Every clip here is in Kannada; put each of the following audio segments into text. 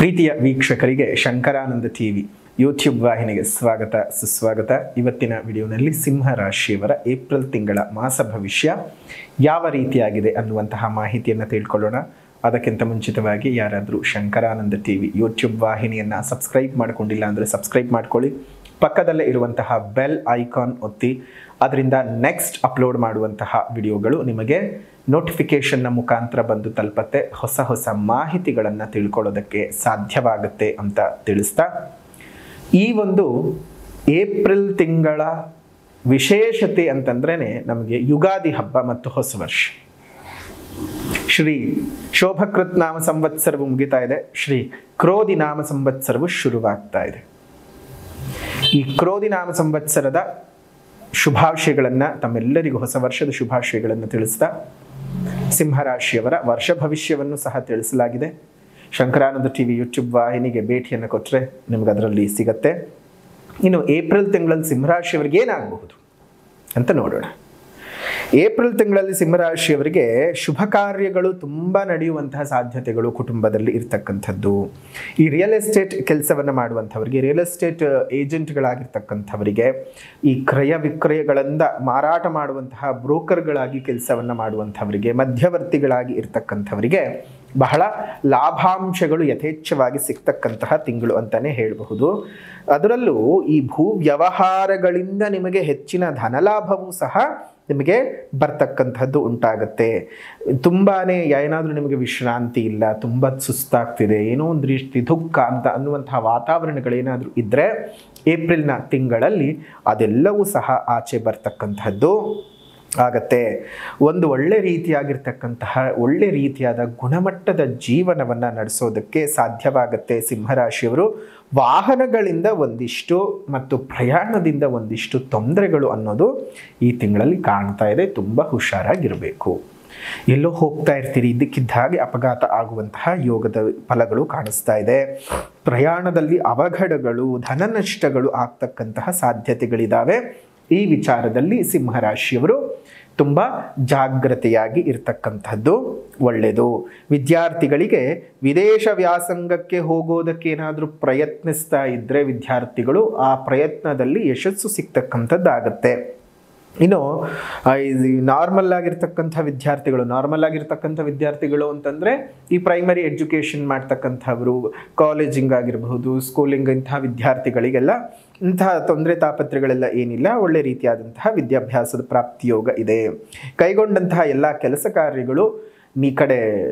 ಪ್ರೀತಿಯ ವೀಕ್ಷಕರಿಗೆ ಶಂಕರಾನಂದ ಟಿವಿ ಯೂಟ್ಯೂಬ್ ವಾಹಿನಿಗೆ ಸ್ವಾಗತ ಸುಸ್ವಾಗತ. ಇವತ್ತಿನ ವಿಡಿಯೋನಲ್ಲಿ ಸಿಂಹ ರಾಶಿಯವರ ಏಪ್ರಿಲ್ ತಿಂಗಳ ಮಾಸ ಭವಿಷ್ಯ ಯಾವ ರೀತಿಯಾಗಿದೆ ಅನ್ನುವಂತಹ ಮಾಹಿತಿಯನ್ನು ತಿಳ್ಕೊಳ್ಳೋಣ. ಅದಕ್ಕಿಂತ ಮುಂಚಿತವಾಗಿ ಯಾರಾದರೂ ಶಂಕರಾನಂದ ಟಿವಿ ಯೂಟ್ಯೂಬ್ ವಾಹಿನಿಯನ್ನು ಸಬ್ಸ್ಕ್ರೈಬ್ ಮಾಡಿಕೊಂಡಿಲ್ಲ ಅಂದರೆ ಸಬ್ಸ್ಕ್ರೈಬ್ ಮಾಡ್ಕೊಳ್ಳಿ. ಪಕ್ಕದಲ್ಲೇ ಇರುವಂತಹ ಬೆಲ್ ಐಕಾನ್ ಒತ್ತಿ, ಅದರಿಂದ ನೆಕ್ಸ್ಟ್ ಅಪ್ಲೋಡ್ ಮಾಡುವಂತಹ ವಿಡಿಯೋಗಳು ನಿಮಗೆ ನೋಟಿಫಿಕೇಷನ್ನ ಮುಖಾಂತರ ಬಂದು ತಲುಪತ್ತೆ. ಹೊಸ ಹೊಸ ಮಾಹಿತಿಗಳನ್ನು ತಿಳ್ಕೊಳ್ಳೋದಕ್ಕೆ ಸಾಧ್ಯವಾಗುತ್ತೆ ಅಂತ ತಿಳಿಸ್ತಾ, ಈ ಒಂದು ಏಪ್ರಿಲ್ ತಿಂಗಳ ವಿಶೇಷತೆ ಅಂತಂದ್ರೇ ನಮಗೆ ಯುಗಾದಿ ಹಬ್ಬ ಮತ್ತು ಹೊಸ ವರ್ಷ. ಶ್ರೀ ಶೋಭಕೃತ್ ನಾಮ ಸಂವತ್ಸರವು ಮುಗಿತಾ ಇದೆ, ಶ್ರೀ ಕ್ರೋಧಿ ನಾಮ ಸಂವತ್ಸರವು ಶುರುವಾಗ್ತಾ ಇದೆ. ಈ ಕ್ರೋಧಿ ನಾಮ ಸಂವತ್ಸರದ ಶುಭಾಶಯಗಳನ್ನು ತಮ್ಮೆಲ್ಲರಿಗೂ ಹೊಸ ವರ್ಷದ ಶುಭಾಶಯಗಳನ್ನು ತಿಳಿಸ್ತಾ, ಸಿಂಹರಾಶಿಯವರ ವರ್ಷ ಭವಿಷ್ಯವನ್ನು ಸಹ ತಿಳಿಸಲಾಗಿದೆ. ಶಂಕರಾನಂದ ಟಿವಿ ಯೂಟ್ಯೂಬ್ ವಾಹಿನಿಗೆ ಭೇಟಿಯನ್ನು ಕೊಟ್ಟರೆ ನಿಮ್ಗೆ ಅದರಲ್ಲಿ ಸಿಗತ್ತೆ. ಇನ್ನು ಏಪ್ರಿಲ್ ತಿಂಗಳಲ್ಲಿ ಸಿಂಹರಾಶಿಯವರಿಗೆ ಏನಾಗಬಹುದು ಅಂತ ನೋಡೋಣ. ಏಪ್ರಿಲ್ ತಿಂಗಳಲ್ಲಿ ಸಿಂಹರಾಶಿಯವರಿಗೆ ಶುಭ ಕಾರ್ಯಗಳು ತುಂಬ ನಡೆಯುವಂತಹ ಸಾಧ್ಯತೆಗಳು ಕುಟುಂಬದಲ್ಲಿ ಇರ್ತಕ್ಕಂಥದ್ದು. ಈ ರಿಯಲ್ ಎಸ್ಟೇಟ್ ಕೆಲಸವನ್ನು ಮಾಡುವಂಥವರಿಗೆ, ರಿಯಲ್ ಎಸ್ಟೇಟ್ ಏಜೆಂಟ್ಗಳಾಗಿರ್ತಕ್ಕಂಥವರಿಗೆ, ಈ ಕ್ರಯ ವಿಕ್ರಯಗಳಿಂದ ಮಾರಾಟ ಮಾಡುವಂತಹ ಬ್ರೋಕರ್ಗಳಾಗಿ ಕೆಲಸವನ್ನು ಮಾಡುವಂಥವರಿಗೆ, ಮಧ್ಯವರ್ತಿಗಳಾಗಿ ಇರ್ತಕ್ಕಂಥವರಿಗೆ ಬಹಳ ಲಾಭಾಂಶಗಳು ಯಥೇಚ್ಛವಾಗಿ ಸಿಗ್ತಕ್ಕಂತಹ ತಿಂಗಳು ಅಂತಲೇ ಹೇಳಬಹುದು. ಅದರಲ್ಲೂ ಈ ಭೂ ವ್ಯವಹಾರಗಳಿಂದ ನಿಮಗೆ ಹೆಚ್ಚಿನ ಧನಲಾಭವೂ ಸಹ ನಿಮಗೆ ಬರ್ತಕ್ಕಂಥದ್ದು ಉಂಟಾಗುತ್ತೆ. ತುಂಬಾ ಏನಾದರೂ ನಿಮಗೆ ವಿಶ್ರಾಂತಿ ಇಲ್ಲ, ತುಂಬ ಸುಸ್ತಾಗ್ತಿದೆ, ಏನೋ ಒಂದು ರೀತಿ ದುಃಖ ಅಂತ ಅನ್ನುವಂತಹ ವಾತಾವರಣಗಳೇನಾದರೂ ಇದ್ದರೆ ಏಪ್ರಿಲ್ನ ತಿಂಗಳಲ್ಲಿ ಅದೆಲ್ಲವೂ ಸಹ ಆಚೆ ಬರ್ತಕ್ಕಂಥದ್ದು ಆಗತ್ತೆ. ಒಂದು ಒಳ್ಳೆ ರೀತಿಯಾಗಿರ್ತಕ್ಕಂತಹ ಒಳ್ಳೆ ರೀತಿಯಾದ ಗುಣಮಟ್ಟದ ಜೀವನವನ್ನು ನಡೆಸೋದಕ್ಕೆ ಸಾಧ್ಯವಾಗುತ್ತೆ. ಸಿಂಹರಾಶಿಯವರು ವಾಹನಗಳಿಂದ ಒಂದಿಷ್ಟು ಮತ್ತು ಪ್ರಯಾಣದಿಂದ ಒಂದಿಷ್ಟು ತೊಂದರೆಗಳು ಅನ್ನೋದು ಈ ತಿಂಗಳಲ್ಲಿ ಕಾಣ್ತಾ ಇದೆ. ತುಂಬ ಹುಷಾರಾಗಿರಬೇಕು. ಎಲ್ಲೋ ಹೋಗ್ತಾ ಇರ್ತೀರಿ, ಇದ್ದಕ್ಕಿದ್ದ ಹಾಗೆ ಅಪಘಾತ ಆಗುವಂತಹ ಯೋಗದ ಫಲಗಳು ಕಾಣಿಸ್ತಾ ಇದೆ. ಪ್ರಯಾಣದಲ್ಲಿ ಅವಘಡಗಳು, ಧನ ನಷ್ಟಗಳು ಆಗ್ತಕ್ಕಂತಹ ಸಾಧ್ಯತೆಗಳಿದ್ದಾವೆ. ಈ ವಿಚಾರದಲ್ಲಿ ಸಿಂಹರಾಶಿಯವರು ತುಂಬ ಜಾಗ್ರತೆಯಾಗಿ ಇರ್ತಕ್ಕಂಥದ್ದು ಒಳ್ಳೆಯದು. ವಿದ್ಯಾರ್ಥಿಗಳಿಗೆ ವಿದೇಶ ವ್ಯಾಸಂಗಕ್ಕೆ ಹೋಗೋದಕ್ಕೆ ಏನಾದರೂ ಪ್ರಯತ್ನಿಸ್ತಾ ಇದ್ದರೆ ವಿದ್ಯಾರ್ಥಿಗಳು ಆ ಪ್ರಯತ್ನದಲ್ಲಿ ಯಶಸ್ಸು ಸಿಗ್ತಕ್ಕಂಥದ್ದಾಗತ್ತೆ. ಇನ್ನು ನಾರ್ಮಲ್ ಆಗಿರ್ತಕ್ಕಂಥ ವಿದ್ಯಾರ್ಥಿಗಳು ಅಂತಂದರೆ ಈ ಪ್ರೈಮರಿ ಎಜುಕೇಷನ್ ಮಾಡ್ತಕ್ಕಂಥವರು, ಕಾಲೇಜಿಂಗ್ ಆಗಿರಬಹುದು, ಸ್ಕೂಲಿಂಗ್, ಇಂತಹ ವಿದ್ಯಾರ್ಥಿಗಳಿಗೆಲ್ಲ ಇಂತಹ ತೊಂದರೆ ತಾಪತ್ರೆಗಳೆಲ್ಲ ಏನಿಲ್ಲ. ಒಳ್ಳೆ ರೀತಿಯಾದಂತಹ ವಿದ್ಯಾಭ್ಯಾಸದ ಪ್ರಾಪ್ತಿಯೋಗ ಇದೆ. ಕೈಗೊಂಡಂತಹ ಎಲ್ಲ ಕೆಲಸ ಕಾರ್ಯಗಳು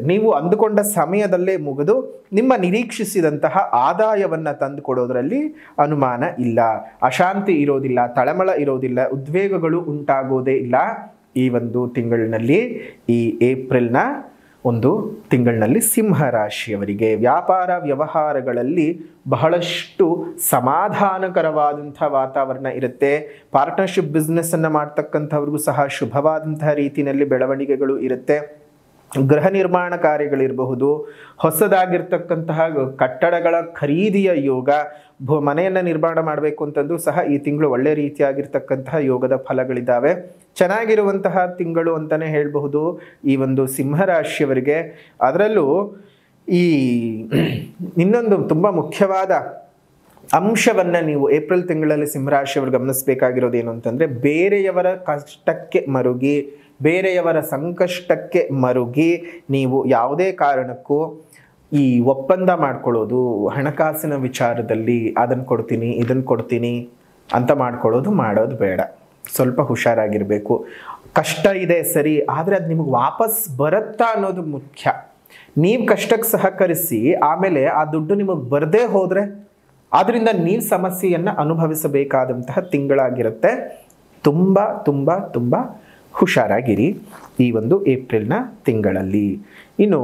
ನೀವು ಅಂದುಕೊಂಡ ಸಮಯದಲ್ಲೇ ಮುಗಿದು ನಿಮ್ಮ ನಿರೀಕ್ಷಿಸಿದಂತಹ ಆದಾಯವನ್ನು ತಂದು ಕೊಡೋದರಲ್ಲಿ ಅನುಮಾನ ಇಲ್ಲ. ಅಶಾಂತಿ ಇರೋದಿಲ್ಲ, ತಳಮಳ ಇರೋದಿಲ್ಲ, ಉದ್ವೇಗಗಳು ಉಂಟಾಗೋದೇ ಇಲ್ಲ. ಈ ಒಂದು ತಿಂಗಳಿನಲ್ಲಿ, ಈ ಏಪ್ರಿಲ್ನ ಒಂದು ತಿಂಗಳಿನಲ್ಲಿ ಸಿಂಹರಾಶಿಯವರಿಗೆ ವ್ಯಾಪಾರ ವ್ಯವಹಾರಗಳಲ್ಲಿ ಬಹಳಷ್ಟು ಸಮಾಧಾನಕರವಾದಂಥ ವಾತಾವರಣ ಇರುತ್ತೆ. ಪಾರ್ಟ್ನರ್ಶಿಪ್ ಬಿಸ್ನೆಸ್ಸನ್ನು ಮಾಡ್ತಕ್ಕಂಥವ್ರಿಗೂ ಸಹ ಶುಭವಾದಂತಹ ರೀತಿಯಲ್ಲಿ ಬೆಳವಣಿಗೆಗಳು ಇರುತ್ತೆ. ಗೃಹ ನಿರ್ಮಾಣ ಕಾರ್ಯಗಳಿರಬಹುದು, ಹೊಸದಾಗಿರ್ತಕ್ಕಂತಹ ಕಟ್ಟಡಗಳ ಖರೀದಿಯ ಯೋಗ, ಮನೆಯನ್ನು ನಿರ್ಮಾಣ ಮಾಡಬೇಕು ಅಂತಂದ್ರೂ ಸಹ ಈ ತಿಂಗಳು ಒಳ್ಳೆ ರೀತಿಯಾಗಿರ್ತಕ್ಕಂತಹ ಯೋಗದ ಫಲಗಳಿದ್ದಾವೆ. ಚೆನ್ನಾಗಿರುವಂತಹ ತಿಂಗಳು ಅಂತಲೇ ಹೇಳಬಹುದು ಈ ಒಂದು ಸಿಂಹರಾಶಿಯವರಿಗೆ. ಅದರಲ್ಲೂ ಈ ಇನ್ನೊಂದು ತುಂಬ ಮುಖ್ಯವಾದ ಅಂಶವನ್ನು ನೀವು ಏಪ್ರಿಲ್ ತಿಂಗಳಲ್ಲಿ ಸಿಂಹರಾಶಿಯವರು ಗಮನಿಸಬೇಕಾಗಿರೋದೇನು ಅಂತಂದರೆ, ಬೇರೆಯವರ ಕಷ್ಟಕ್ಕೆ ಮರುಗಿ, ಬೇರೆಯವರ ಸಂಕಷ್ಟಕ್ಕೆ ಮರುಗಿ ನೀವು ಯಾವುದೇ ಕಾರಣಕ್ಕೂ ಈ ಒಪ್ಪಂದ ಮಾಡ್ಕೊಳ್ಳೋದು, ಹಣಕಾಸಿನ ವಿಚಾರದಲ್ಲಿ ಅದನ್ನು ಕೊಡ್ತೀನಿ ಇದನ್ನು ಕೊಡ್ತೀನಿ ಅಂತ ಮಾಡೋದು ಬೇಡ. ಸ್ವಲ್ಪ ಹುಷಾರಾಗಿರಬೇಕು. ಕಷ್ಟ ಇದೆ ಸರಿ, ಆದರೆ ಅದು ನಿಮಗೆ ವಾಪಸ್ ಬರುತ್ತಾ ಅನ್ನೋದು ಮುಖ್ಯ. ನೀವು ಕಷ್ಟಕ್ಕೆ ಸಹಕರಿಸಿ ಆಮೇಲೆ ಆ ದುಡ್ಡು ನಿಮಗೆ ಬರದೇ ಹೋದರೆ ಅದರಿಂದ ನೀವು ಸಮಸ್ಯೆಯನ್ನು ಅನುಭವಿಸಬೇಕಾದಂತಹ ತಿಂಗಳಾಗಿರುತ್ತೆ. ತುಂಬ ತುಂಬ ತುಂಬ ಹುಷಾರಾಗಿರಿ ಈ ಒಂದು ಏಪ್ರಿಲ್ನ ತಿಂಗಳಲ್ಲಿ. ಇನ್ನು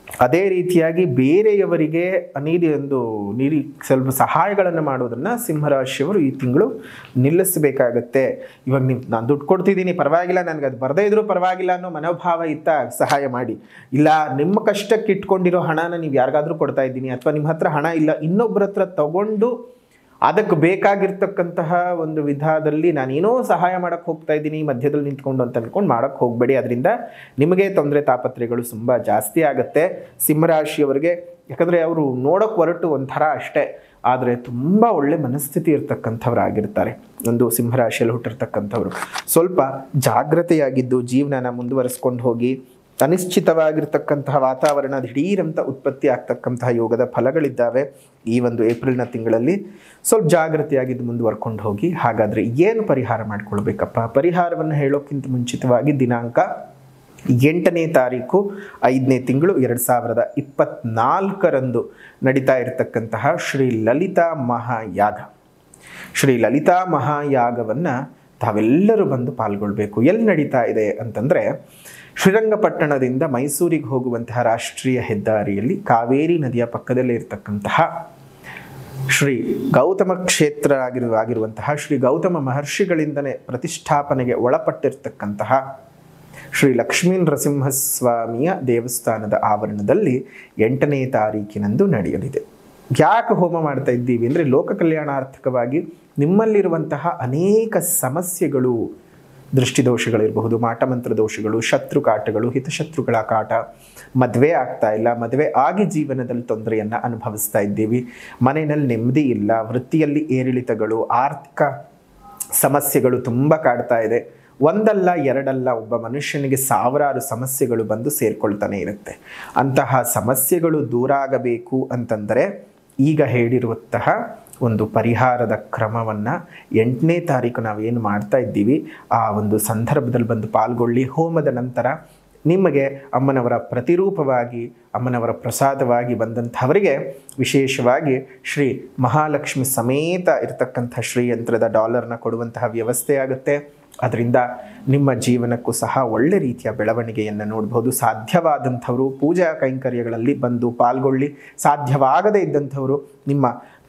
ಅದೇ ರೀತಿಯಾಗಿ ಬೇರೆಯವರಿಗೆ ಸ್ವಲ್ಪ ಸಹಾಯಗಳನ್ನು ಮಾಡೋದನ್ನು ಸಿಂಹರಾಶಿಯವರು ಈ ತಿಂಗಳು ನಿಲ್ಲಿಸಬೇಕಾಗತ್ತೆ. ಇವಾಗ ನಾನು ದುಡ್ಡು ಕೊಡ್ತಿದ್ದೀನಿ, ಪರವಾಗಿಲ್ಲ, ನನಗೆ ಅದು ಬರದೇ ಇದ್ರೂ ಪರವಾಗಿಲ್ಲ ಅನ್ನೋ ಮನೋಭಾವ ಇತ್ತ ಸಹಾಯ ಮಾಡಿ. ಇಲ್ಲ, ನಿಮ್ಮ ಕಷ್ಟಕ್ಕೆ ಇಟ್ಕೊಂಡಿರೋ ಹಣನ ನೀವು ಯಾರಿಗಾದ್ರೂ ಕೊಡ್ತಾ ಇದ್ದೀನಿ, ಅಥವಾ ನಿಮ್ಮ ಹತ್ರ ಹಣ ಇಲ್ಲ, ಇನ್ನೊಬ್ಬರ ಹತ್ರ ತಗೊಂಡು ಅದಕ್ಕೆ ಬೇಕಾಗಿರ್ತಕ್ಕಂತಹ ಒಂದು ವಿಧದಲ್ಲಿ ನಾನೇನೋ ಸಹಾಯ ಮಾಡೋಕ್ಕೆ ಹೋಗ್ತಾ ಇದ್ದೀನಿ ಮಧ್ಯದಲ್ಲಿ ನಿಂತ್ಕೊಂಡು ಅಂತ ಅಂದ್ಕೊಂಡು ಮಾಡೋಕ್ಕೆ ಹೋಗಬೇಡಿ. ಅದರಿಂದ ನಿಮಗೆ ತೊಂದರೆ ತಾಪತ್ರೆಗಳು ತುಂಬ ಜಾಸ್ತಿ ಆಗುತ್ತೆ. ಸಿಂಹರಾಶಿಯವರಿಗೆ ಯಾಕಂದರೆ ಅವರು ನೋಡೋಕೆ ಹೊರಟು ಒಂಥರ ಅಷ್ಟೇ, ಆದರೆ ತುಂಬ ಒಳ್ಳೆ ಮನಸ್ಥಿತಿ ಇರ್ತಕ್ಕಂಥವ್ರಾಗಿರ್ತಾರೆ. ಒಂದು ಸಿಂಹರಾಶಿಯಲ್ಲಿ ಹುಟ್ಟಿರ್ತಕ್ಕಂಥವ್ರು ಸ್ವಲ್ಪ ಜಾಗ್ರತೆಯಾಗಿದ್ದು ಜೀವನನ ಮುಂದುವರಿಸ್ಕೊಂಡು ಹೋಗಿ ಅನಿಶ್ಚಿತವಾಗಿರ್ತಕ್ಕಂತಹ ವಾತಾವರಣ ದಿಢೀರಂತ ಉತ್ಪತ್ತಿ ಆಗ್ತಕ್ಕಂತಹ ಯೋಗದ ಫಲಗಳಿದ್ದಾವೆ ಈ ಒಂದು ಏಪ್ರಿಲ್ನ ತಿಂಗಳಲ್ಲಿ. ಸ್ವಲ್ಪ ಜಾಗ್ರತೆಯಾಗಿದ್ದು ಮುಂದುವರ್ಕೊಂಡು ಹೋಗಿ. ಹಾಗಾದರೆ ಏನು ಪರಿಹಾರ ಮಾಡ್ಕೊಳ್ಬೇಕಪ್ಪ? ಪರಿಹಾರವನ್ನು ಹೇಳೋಕ್ಕಿಂತ ಮುಂಚಿತವಾಗಿ ದಿನಾಂಕ 8ನೇ ತಾರೀಕು 5ನೇ ತಿಂಗಳು 2024 ನಡೀತಾ ಇರತಕ್ಕಂತಹ ಶ್ರೀ ಲಲಿತಾ ಮಹಾಯಾಗ. ಶ್ರೀ ಲಲಿತಾ ಮಹಾಯಾಗವನ್ನು ತಾವೆಲ್ಲರೂ ಬಂದು ಪಾಲ್ಗೊಳ್ಬೇಕು. ಎಲ್ಲಿ ನಡೀತಾ ಇದೆ ಅಂತಂದರೆ, ಶ್ರೀರಂಗಪಟ್ಟಣದಿಂದ ಮೈಸೂರಿಗೆ ಹೋಗುವಂತಹ ರಾಷ್ಟ್ರೀಯ ಹೆದ್ದಾರಿಯಲ್ಲಿ ಕಾವೇರಿ ನದಿಯ ಪಕ್ಕದಲ್ಲೇ ಇರತಕ್ಕಂತಹ ಶ್ರೀ ಗೌತಮ ಕ್ಷೇತ್ರ ಆಗಿರುವಂತಹ ಶ್ರೀ ಗೌತಮ ಮಹರ್ಷಿಗಳಿಂದಲೇ ಪ್ರತಿಷ್ಠಾಪನೆಗೆ ಒಳಪಟ್ಟಿರ್ತಕ್ಕಂತಹ ಶ್ರೀ ಲಕ್ಷ್ಮೀ ನರಸಿಂಹಸ್ವಾಮಿಯ ದೇವಸ್ಥಾನದ ಆವರಣದಲ್ಲಿ 8ನೇ ತಾರೀಕಿನಂದು ನಡೆಯಲಿದೆ. ಯಾಕೆ ಹೋಮ ಮಾಡ್ತಾ ಇದ್ದೀವಿ ಅಂದರೆ, ಲೋಕ ಕಲ್ಯಾಣಾರ್ಥಕವಾಗಿ ನಿಮ್ಮಲ್ಲಿರುವಂತಹ ಅನೇಕ ಸಮಸ್ಯೆಗಳು, ದೃಷ್ಟಿದೋಷಗಳಿರಬಹುದು, ಮಾಟಮಂತ್ರ ದೋಷಗಳು, ಶತ್ರು ಕಾಟಗಳು, ಹಿತಶತ್ರುಗಳ ಕಾಟ, ಮದುವೆ ಆಗ್ತಾ ಇಲ್ಲ, ಮದುವೆ ಆಗಿ ಜೀವನದಲ್ಲಿ ತೊಂದರೆಯನ್ನು ಅನುಭವಿಸ್ತಾ ಇದ್ದೀವಿ, ಮನೆಯಲ್ಲಿ ನೆಮ್ಮದಿ ಇಲ್ಲ, ವೃತ್ತಿಯಲ್ಲಿ ಏರಿಳಿತಗಳು, ಆರ್ಥಿಕ ಸಮಸ್ಯೆಗಳು ತುಂಬ ಕಾಡ್ತಾ ಇದೆ. ಒಂದಲ್ಲ ಎರಡಲ್ಲ, ಒಬ್ಬ ಮನುಷ್ಯನಿಗೆ ಸಾವಿರಾರು ಸಮಸ್ಯೆಗಳು ಬಂದು ಸೇರ್ಕೊಳ್ತಾನೆ ಇರುತ್ತೆ. ಅಂತಹ ಸಮಸ್ಯೆಗಳು ದೂರ ಆಗಬೇಕು ಅಂತಂದರೆ ಈಗ ಹೇಳಿರುವಂತಹ ಒಂದು ಪರಿಹಾರದ ಕ್ರಮವನ್ನು 8ನೇ ತಾರೀಕು ನಾವೇನು ಮಾಡ್ತಾ ಇದ್ದೀವಿ ಆ ಒಂದು ಸಂದರ್ಭದಲ್ಲಿ ಬಂದು ಪಾಲ್ಗೊಳ್ಳಿ. ಹೋಮದ ನಂತರ ನಿಮಗೆ ಅಮ್ಮನವರ ಪ್ರತಿರೂಪವಾಗಿ, ಅಮ್ಮನವರ ಪ್ರಸಾದವಾಗಿ ಬಂದಂಥವರಿಗೆ ವಿಶೇಷವಾಗಿ ಶ್ರೀ ಮಹಾಲಕ್ಷ್ಮಿ ಸಮೇತ ಇರತಕ್ಕಂಥ ಶ್ರೀಯಂತ್ರದ ಡಾಲರ್ನ ಕೊಡುವಂತಹ ವ್ಯವಸ್ಥೆ ಆಗುತ್ತೆ. ಅದರಿಂದ ನಿಮ್ಮ ಜೀವನಕ್ಕೂ ಸಹ ಒಳ್ಳೆ ರೀತಿಯ ಬೆಳವಣಿಗೆಯನ್ನು ನೋಡ್ಬೋದು. ಸಾಧ್ಯವಾದಂಥವರು ಪೂಜಾ ಕೈಂಕರ್ಯಗಳಲ್ಲಿ ಬಂದು ಪಾಲ್ಗೊಳ್ಳಿ. ಸಾಧ್ಯವಾಗದೇ ಇದ್ದಂಥವರು ನಿಮ್ಮ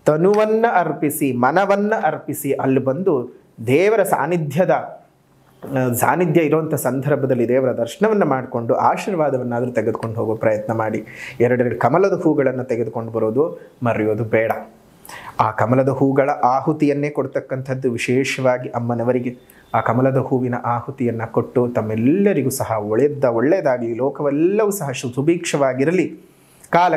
ತನುವನ್ನು ಅರ್ಪಿಸಿ, ಮನವನ್ನು ಅರ್ಪಿಸಿ ಅಲ್ಲಿ ಬಂದು ದೇವರ ಸಾನ್ನಿಧ್ಯ ಇರುವಂಥ ಸಂದರ್ಭದಲ್ಲಿ ದೇವರ ದರ್ಶನವನ್ನು ಮಾಡಿಕೊಂಡು ಆಶೀರ್ವಾದವನ್ನಾದರೂ ತೆಗೆದುಕೊಂಡು ಹೋಗೋ ಪ್ರಯತ್ನ ಮಾಡಿ. 2 ಕಮಲದ ಹೂಗಳನ್ನು ತೆಗೆದುಕೊಂಡು ಬರೋದು ಮರೆಯೋದು ಬೇಡ. ಆ ಕಮಲದ ಹೂಗಳ ಆಹುತಿಯನ್ನೇ ಕೊಡ್ತಕ್ಕಂಥದ್ದು ವಿಶೇಷವಾಗಿ ಅಮ್ಮನವರಿಗೆ. ಆ ಕಮಲದ ಹೂವಿನ ಆಹುತಿಯನ್ನು ಕೊಟ್ಟು ತಮ್ಮೆಲ್ಲರಿಗೂ ಸಹ ಒಳ್ಳೆಯದಾಗಲಿ, ಲೋಕವೆಲ್ಲವೂ ಸಹ ಸುಭಿಕ್ಷವಾಗಿರಲಿ,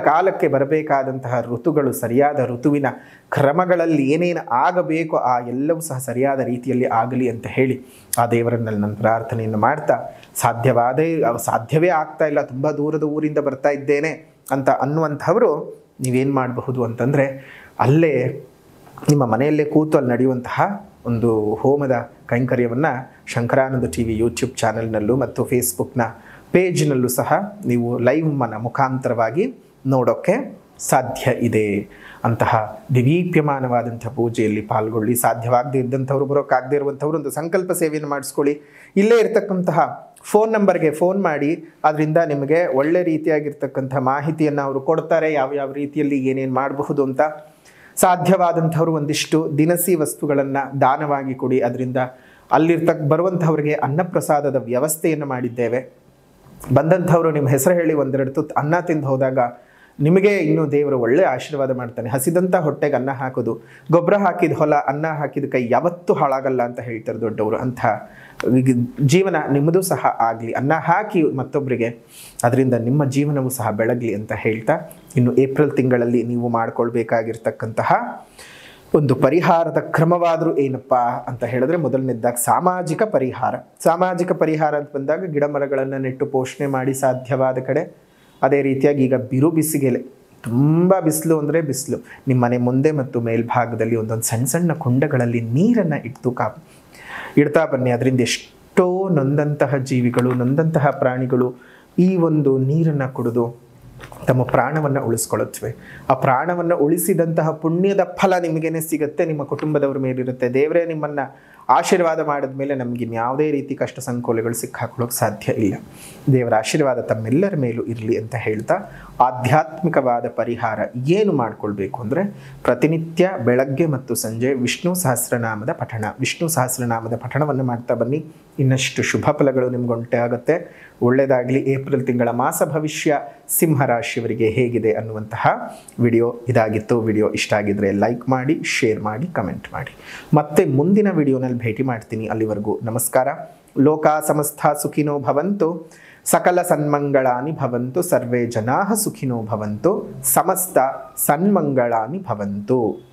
ಕಾಲಕ್ಕೆ ಬರಬೇಕಾದಂತಹ ಋತುಗಳು ಸರಿಯಾದ ಋತುವಿನ ಕ್ರಮಗಳಲ್ಲಿ ಏನೇನು ಆಗಬೇಕು ಆ ಎಲ್ಲವೂ ಸಹ ಸರಿಯಾದ ರೀತಿಯಲ್ಲಿ ಆಗಲಿ ಅಂತ ಹೇಳಿ ಆ ದೇವರನ್ನಲ್ಲಿ ನಾನು ಪ್ರಾರ್ಥನೆಯನ್ನು ಮಾಡ್ತಾ, ಸಾಧ್ಯವೇ ಆಗ್ತಾ ಇಲ್ಲ, ತುಂಬ ದೂರದ ಊರಿಂದ ಬರ್ತಾ ಇದ್ದೇನೆ ಅಂತ ಅನ್ನುವಂಥವರು ನೀವೇನು ಮಾಡಬಹುದು ಅಂತಂದರೆ, ಅಲ್ಲೇ ನಿಮ್ಮ ಮನೆಯಲ್ಲೇ ಕೂತು ಅಲ್ಲಿ ನಡೆಯುವಂತಹ ಒಂದು ಹೋಮದ ಕೈಂಕರ್ಯವನ್ನು ಶಂಕರಾನಂದ ಟಿವಿ ಯೂಟ್ಯೂಬ್ ಚಾನೆಲ್ನಲ್ಲೂ ಮತ್ತು ಫೇಸ್ಬುಕ್ನ ಪೇಜ್ನಲ್ಲೂ ಸಹ ನೀವು ಲೈವ್ ಮುಖಾಂತರವಾಗಿ ನೋಡೋಕ್ಕೆ ಸಾಧ್ಯ ಇದೆ. ಅಂತಹ ದಿವ್ಯಮಾನವಾದಂಥ ಪೂಜೆಯಲ್ಲಿ ಪಾಲ್ಗೊಳ್ಳಿ. ಸಾಧ್ಯವಾಗದೇ ಇದ್ದಂಥವ್ರು, ಬರೋಕ್ಕಾಗದೇ ಇರುವಂಥವ್ರು ಒಂದು ಸಂಕಲ್ಪ ಸೇವೆಯನ್ನು ಮಾಡಿಸ್ಕೊಳ್ಳಿ. ಇಲ್ಲೇ ಇರತಕ್ಕಂತಹ ಫೋನ್ ನಂಬರ್ಗೆ ಫೋನ್ ಮಾಡಿ, ಅದರಿಂದ ನಿಮಗೆ ಒಳ್ಳೆ ರೀತಿಯಾಗಿರ್ತಕ್ಕಂಥ ಮಾಹಿತಿಯನ್ನು ಅವರು ಕೊಡ್ತಾರೆ, ಯಾವ ರೀತಿಯಲ್ಲಿ ಏನೇನು ಮಾಡಬಹುದು ಅಂತ. ಸಾಧ್ಯವಾದಂಥವ್ರು ಒಂದಿಷ್ಟು ದಿನಸಿ ವಸ್ತುಗಳನ್ನು ದಾನವಾಗಿ ಕೊಡಿ. ಅದರಿಂದ ಬರುವಂಥವ್ರಿಗೆ ಅನ್ನಪ್ರಸಾದದ ವ್ಯವಸ್ಥೆಯನ್ನು ಮಾಡಿದ್ದೇವೆ. ಬಂದಂಥವರು ನಿಮ್ಮ ಹೆಸರು ಹೇಳಿ 1-2 ತುತ್ತು ಅನ್ನ ತಿಂದು ಹೋದಾಗ ನಿಮಗೆ ಇನ್ನೂ ದೇವರು ಒಳ್ಳೆಯ ಆಶೀರ್ವಾದ ಮಾಡ್ತಾನೆ. ಹಸಿದಂಥ ಹೊಟ್ಟೆಗೆ ಅನ್ನ ಹಾಕೋದು, ಗೊಬ್ಬರ ಹಾಕಿದ ಹೊಲ, ಅನ್ನ ಹಾಕಿದ ಕೈ ಯಾವತ್ತೂ ಹಾಳಾಗಲ್ಲ ಅಂತ ಹೇಳ್ತಾರೆ ದೊಡ್ಡವರು. ಅಂಥ ಜೀವನ ನಿಮ್ಮದು ಸಹ ಆಗಲಿ. ಅನ್ನ ಹಾಕಿ ಮತ್ತೊಬ್ಬರಿಗೆ, ಅದರಿಂದ ನಿಮ್ಮ ಜೀವನವೂ ಸಹ ಬೆಳಗಲಿ ಅಂತ ಹೇಳ್ತಾ, ಇನ್ನು ಏಪ್ರಿಲ್ ತಿಂಗಳಲ್ಲಿ ನೀವು ಮಾಡಿಕೊಳ್ಬೇಕಾಗಿರ್ತಕ್ಕಂತಹ ಒಂದು ಪರಿಹಾರದ ಕ್ರಮವಾದರೂ ಏನಪ್ಪ ಅಂತ ಹೇಳಿದ್ರೆ, ಮೊದಲನೇದಾಗಿ ಸಾಮಾಜಿಕ ಪರಿಹಾರ ಅಂತ ಬಂದಾಗ ಗಿಡ ಮರಗಳನ್ನು ನೆಟ್ಟು ಪೋಷಣೆ ಮಾಡಿ ಸಾಧ್ಯವಾದ ಕಡೆ. ಅದೇ ರೀತಿಯಾಗಿ ಈಗ ಬಿಸಿಗೆಲೆ, ತುಂಬ ಬಿಸಿಲು ಅಂದರೆ ಬಿಸಿಲು, ನಿಮ್ಮ ಮನೆ ಮುಂದೆ ಮತ್ತು ಮೇಲ್ಭಾಗದಲ್ಲಿ ಒಂದೊಂದು ಸಣ್ಣ ಕುಂಡಗಳಲ್ಲಿ ನೀರನ್ನು ಇಡ್ತಾ ಬನ್ನಿ. ಅದರಿಂದ ಎಷ್ಟೋ ನೊಂದಂತಹ ಜೀವಿಗಳು, ನೊಂದಂತಹ ಪ್ರಾಣಿಗಳು ಈ ಒಂದು ನೀರನ್ನು ಕುಡಿದು ತಮ್ಮ ಪ್ರಾಣವನ್ನು ಉಳಿಸ್ಕೊಳ್ಳುತ್ತವೆ. ಆ ಪ್ರಾಣವನ್ನು ಉಳಿಸಿದಂತಹ ಪುಣ್ಯದ ಫಲ ನಿಮಗೇನೆ ಸಿಗುತ್ತೆ, ನಿಮ್ಮ ಕುಟುಂಬದವ್ರ ಮೇಲಿರುತ್ತೆ. ದೇವರೇ ನಿಮ್ಮನ್ನು ಆಶೀರ್ವಾದ ಮಾಡಿದ ಮೇಲೆ ನಮಗೆ ಯಾವುದೇ ರೀತಿ ಕಷ್ಟ ಸಂಕೋಲೆಗಳು ಸಿಕ್ಕಾಕೊಳ್ಳೋಕೆ ಸಾಧ್ಯ ಇಲ್ಲ. ದೇವರ ಆಶೀರ್ವಾದ ತಮ್ಮೆಲ್ಲರ ಮೇಲೂ ಇರಲಿ ಅಂತ ಹೇಳ್ತಾ, ಆಧ್ಯಾತ್ಮಿಕವಾದ ಪರಿಹಾರ ಏನು ಮಾಡಿಕೊಳ್ಬೇಕು ಅಂದರೆ, ಪ್ರತಿನಿತ್ಯ ಬೆಳಗ್ಗೆ ಮತ್ತು ಸಂಜೆ ವಿಷ್ಣು ಸಹಸ್ರನಾಮದ ಪಠಣವನ್ನು ಮಾಡ್ತಾ ಬನ್ನಿ. ಇನ್ನಷ್ಟು ಶುಭ ಫಲಗಳು ನಿಮ್ಗುಂಟೆ ಆಗುತ್ತೆ. ಒಳ್ಳೆಯದಾಗಲಿ. ಏಪ್ರಿಲ್ ತಿಂಗಳ ಮಾಸ ಭವಿಷ್ಯ ಸಿಂಹರಾಶಿಯವರಿಗೆ ಹೇಗಿದೆ ಅನ್ನುವಂತಹ ವಿಡಿಯೋ ಇದಾಗಿತ್ತು. ವಿಡಿಯೋ ಇಷ್ಟ ಆಗಿದ್ರೆ ಲೈಕ್ ಮಾಡಿ, ಶೇರ್ ಮಾಡಿ, ಕಮೆಂಟ್ ಮಾಡಿ. ಮತ್ತೆ ಮುಂದಿನ ವಿಡಿಯೋನಲ್ಲಿ ಭೇಟಿ ಮಾಡ್ತೀನಿ. ಅಲ್ಲಿವರೆಗೂ ನಮಸ್ಕಾರ. ಲೋಕ ಸಮಸ್ತ ಸುಖಿನೋ ಭವಂತು. ಸಕಲ ಸನ್ಮಂಗಳಾನಿ ಭವಂತು, ಸರ್ವೇ ಜನಾಃ ಸುಖಿನೋ ಭವಂತು, ಸಮಸ್ತ ಸನ್ಮಂಗಳಾನಿ ಭವಂತು.